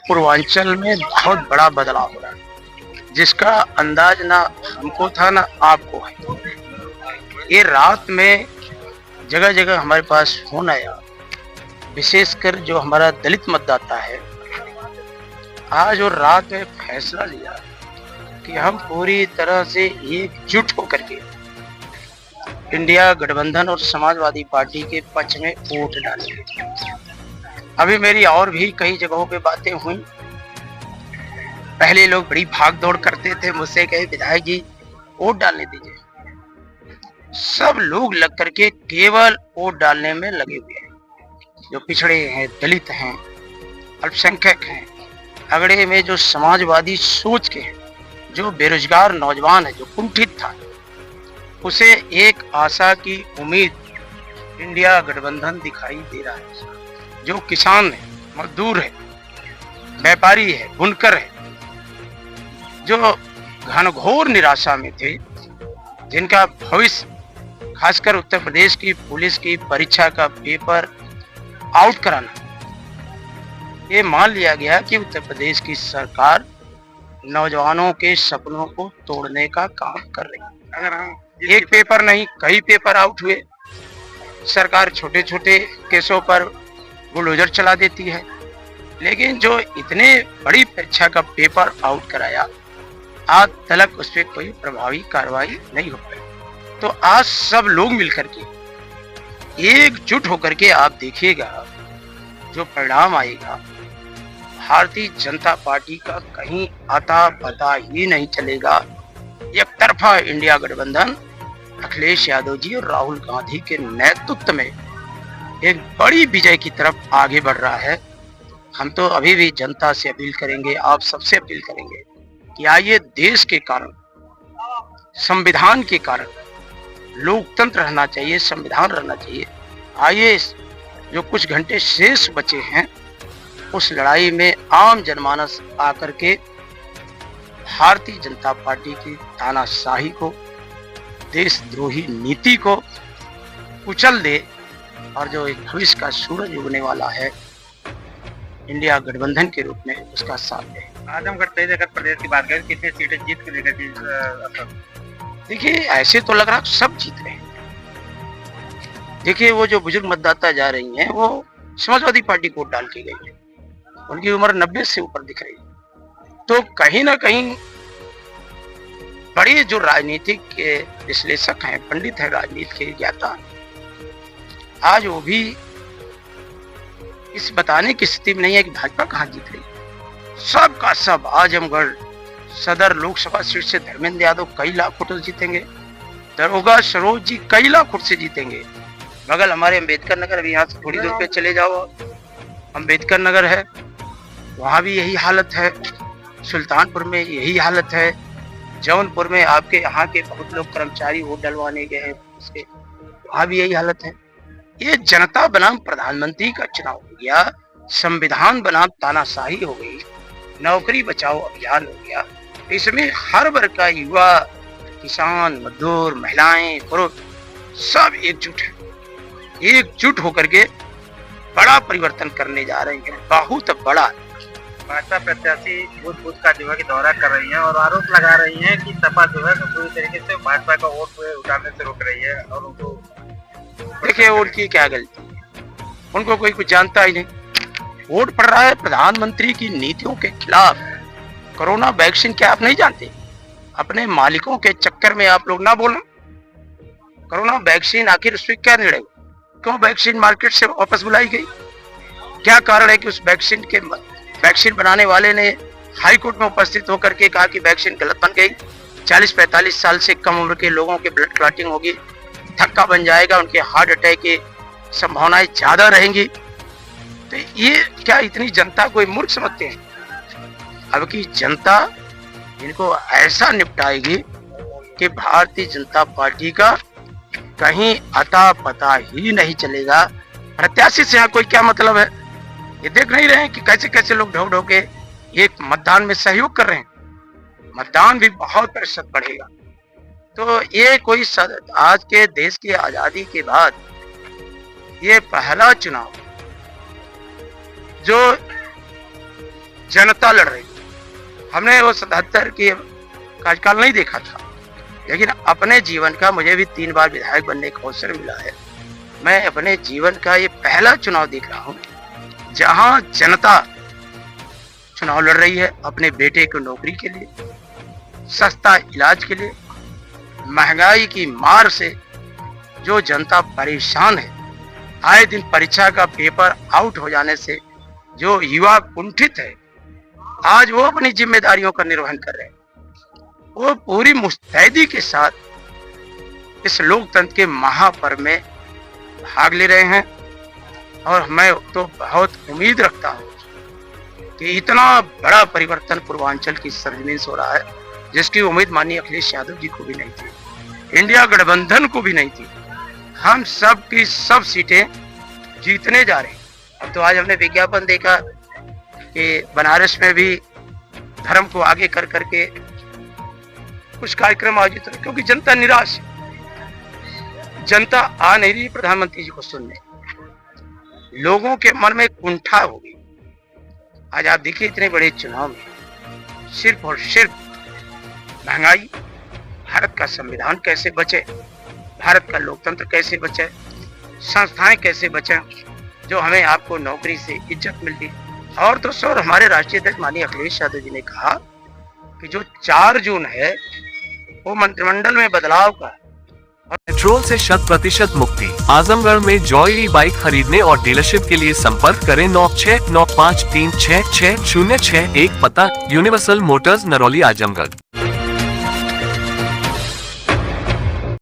पूर्वांचल में बहुत बड़ा बदलाव हो रहा है, जिसका अंदाज ना हमको था ना आपको है। ये रात में जगह जगह हमारे पास फोन आया, विशेषकर जो हमारा दलित मतदाता है, आज और रात में फैसला लिया कि हम पूरी तरह से एकजुट होकर के इंडिया गठबंधन और समाजवादी पार्टी के पक्ष में वोट डालेंगे। अभी मेरी और भी कई जगहों पे बातें हुई। पहले लोग बड़ी भाग दौड़ करते थे, मुझसे कहे विधायक जी वोट डालने दीजिए। सब लोग लग करके केवल वोट डालने में लगे हुए हैं। जो पिछड़े हैं, दलित हैं, अल्पसंख्यक हैं, अगड़े में जो समाजवादी सोच के हैं, जो बेरोजगार नौजवान है, जो कुंठित था, उसे एक आशा की उम्मीद इंडिया गठबंधन दिखाई दे रहा है। जो किसान है, मजदूर है, व्यापारी है, बुनकर है, जो घनघोर निराशा में थे, जिनका भविष्य खासकर उत्तर प्रदेश की पुलिस की परीक्षा का पेपर आउट कराना, ये मान लिया गया कि उत्तर प्रदेश की सरकार नौजवानों के सपनों को तोड़ने का काम कर रही है। अगर हम एक पेपर नहीं, कई पेपर आउट हुए। सरकार छोटे छोटे केसों पर बुलडोजर चला देती है, लेकिन जो इतने बड़ी परीक्षा का पेपर आउट कराया, आज तक उस पर कोई प्रभावी कार्रवाई नहीं हो पाई। तो आज सब लोग मिलकर के एकजुट होकर के आप देखिएगा जो परिणाम आएगा, भारतीय जनता पार्टी का कहीं आता पता ही नहीं चलेगा। एक तरफा इंडिया गठबंधन अखिलेश यादव जी और राहुल गांधी के नेतृत्व में एक बड़ी विजय की तरफ आगे बढ़ रहा है। हम तो अभी भी जनता से अपील करेंगे, आप सबसे अपील करेंगे कि आइए, देश के कारण, संविधान के कारण, लोकतंत्र रहना चाहिए, संविधान रहना चाहिए। आइए, जो कुछ घंटे शेष बचे हैं, उस लड़ाई में आम जनमानस आकर के भारतीय जनता पार्टी की तानाशाही को, देशद्रोही नीति को कुचल दे और जो एक भविष्य का सूरज उगने वाला है इंडिया गठबंधन के रूप में, उसका साथ दे। आजमगढ़ सहित अगर प्रदेश की बात करें, कितनी सीटें जीत के लेकर देखिए, ऐसे तो लग रहा सब जीत रहे हैं। देखिए, वो जो बुजुर्ग मतदाता जा रही हैं, वो समाजवादी पार्टी को डाल के गई है। उनकी उम्र 90 से ऊपर दिख रही है। तो कहीं ना कहीं बड़े जो राजनीतिक विश्लेषक हैं, पंडित हैं, राजनीति के ज्ञाता, आज वो भी इस बताने की स्थिति में नहीं है कि भाजपा कहाँ जीत रही है। सब का सब आजमगढ़ सदर लोकसभा सीट से धर्मेंद्र यादव कई लाख वोटों से जीतेंगे, दरोगा सरोज जी कई लाख वोट से जीतेंगे। बगल हमारे अंबेडकर नगर, अभी यहाँ से थोड़ी दूर पे चले जाओ, अंबेडकर नगर है, वहां भी यही हालत है। सुल्तानपुर में यही हालत है। जौनपुर में आपके यहाँ के बहुत लोग कर्मचारी वोट डलवाने गए हैं, उसके वहां भी यही हालत है। ये जनता बनाम प्रधानमंत्री का चुनाव हो गया, संविधान बनाम तानाशाही हो गई, नौकरी बचाओ अभियान हो गया। इसमें हर वर्ग का, युवा, किसान, मजदूर, महिलाएं, पुरुष, सब एकजुट है। एकजुट होकर के बड़ा परिवर्तन करने जा रहे हैं, बहुत बड़ा। भाजपा प्रत्याशी बूथ बूथ का जो है कि दौरा कर रही हैं और आरोप लगा रही हैं कि सपा जो है पूरी तरीके से भाजपा का वोट उठाने से रोक रही है। और उनको देखिए, उनकी क्या गलती है, उनको कोई कुछ जानता ही नहीं। वोट पड़ रहा है प्रधानमंत्री की नीतियों के खिलाफ। कोरोना वैक्सीन क्या आप नहीं जानते? अपने मालिकों के चक्कर में आप लोग ना बोलें। कोरोना वैक्सीन आखिर उस पर क्या निर्णय, क्यों वैक्सीन मार्केट से वापस बुलाई गई? क्या कारण है कि उस वैक्सीन बनाने वाले ने हाई कोर्ट में उपस्थित होकर के कहा कि वैक्सीन गलत बन गई, 40-45 साल से कम उम्र के लोगों के ब्लड क्लॉटिंग होगी, थक्का बन जाएगा, उनके हार्ट अटैक की संभावनाएं ज्यादा रहेंगी। तो ये क्या इतनी जनता को मूर्ख समझते हैं? अब की जनता इनको ऐसा निपटाएगी कि भारतीय जनता पार्टी का कहीं अता पता ही नहीं चलेगा। प्रत्याशी से यहाँ कोई क्या मतलब है? ये देख नहीं रहे हैं कि कैसे कैसे लोग ढो ढो के एक मतदान में सहयोग कर रहे हैं। मतदान भी बहुत प्रतिशत बढ़ेगा। तो ये कोई आज के देश की आजादी के बाद ये पहला चुनाव जो जनता लड़ रही है। हमने वो 77 के कार्यकाल नहीं देखा था, लेकिन अपने जीवन का, मुझे भी 3 बार विधायक बनने का अवसर मिला है, मैं अपने जीवन का ये पहला चुनाव देख रहा हूँ जहां जनता चुनाव लड़ रही है अपने बेटे को नौकरी के लिए, सस्ता इलाज के लिए। महंगाई की मार से जो जनता परेशान है, आए दिन परीक्षा का पेपर आउट हो जाने से जो युवा कुंठित है, आज वो अपनी जिम्मेदारियों का निर्वहन कर रहे हैं। वो पूरी मुस्तैदी के साथ इस लोकतंत्र के महापर्व में भाग ले रहे हैं और मैं तो बहुत उम्मीद रखता हूँ कि इतना बड़ा परिवर्तन पूर्वांचल की सरजमीन से हो रहा है, जिसकी उम्मीद माननीय अखिलेश यादव जी को भी नहीं थी, इंडिया गठबंधन को भी नहीं थी। हम सब की सब सीटें जीतने जा रहे हैं। अब तो आज हमने विज्ञापन देखा कि बनारस में भी धर्म को आगे कर करके कुछ कार्यक्रम आयोजित हो, क्योंकि जनता निराश है। जनता आ नहीं रही प्रधानमंत्री जी को सुनने, लोगों के मन में कुंठा हो गई। आज आप देखिए इतने बड़े चुनाव में सिर्फ और सिर्फ महंगाई, भारत का संविधान कैसे बचे, भारत का लोकतंत्र कैसे बचे, संस्थाएं कैसे बचे, जो हमें आपको नौकरी से इज्जत मिलती। और दोस्तों, हमारे राष्ट्रीय अध्यक्ष माननीय अखिलेश यादव जी ने कहा कि जो 4 जून है वो मंत्रिमंडल में बदलाव का। पेट्रोल से 100% मुक्ति। आजमगढ़ में जॉय ई बाइक खरीदने और डीलरशिप के लिए संपर्क करें 9695366061। पता यूनिवर्सल मोटर्स, नरौली, आजमगढ़।